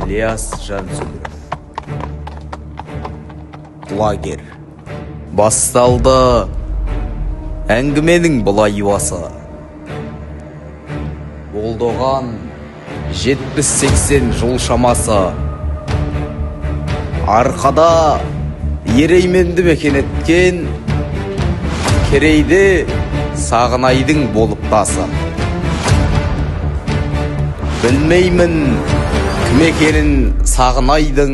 Ілияс Жансүгіров. Құлагер. Басталды әңгіменің бұлай юасы. Болдыған 70-80 жыл шамасы. Арқада Ерейменді мекен еткен Керейді Сағынайдың болып тасы. Білмеймін кім екенін Сағынайдың.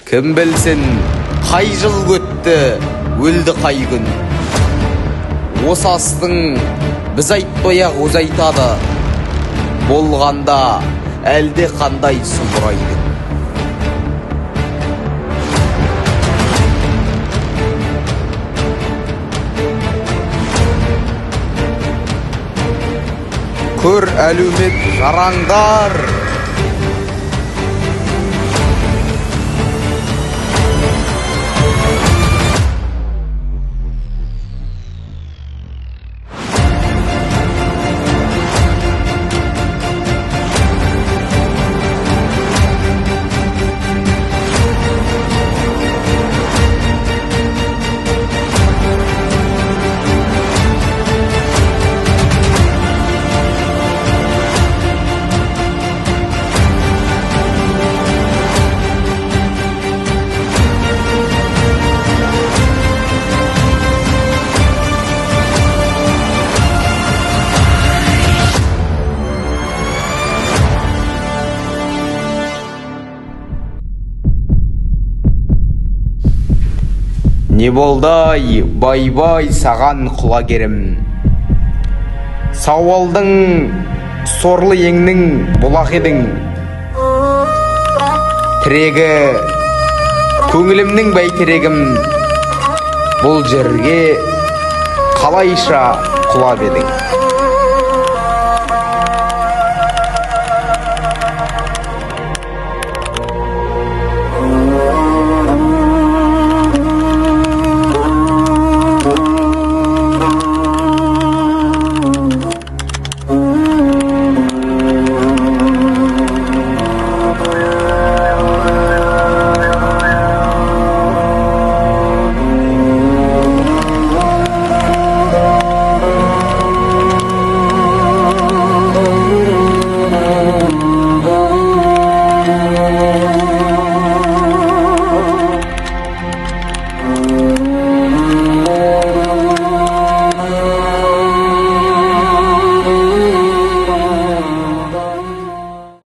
Кім білсін қай жыл өтті, өлді қай күн. Осы астың біз айтпай-ақ өз айтады. Болғанда әлде қандай сұмырайды. Көр әлеумет жараңдар. Не болдай, бай-бай саған құлагерім. Сауалдың сорлы еңнің бұлақ едің. Тірегі, көңілімнің бәйтерегім. Бұл жерге қалайша құлап едің.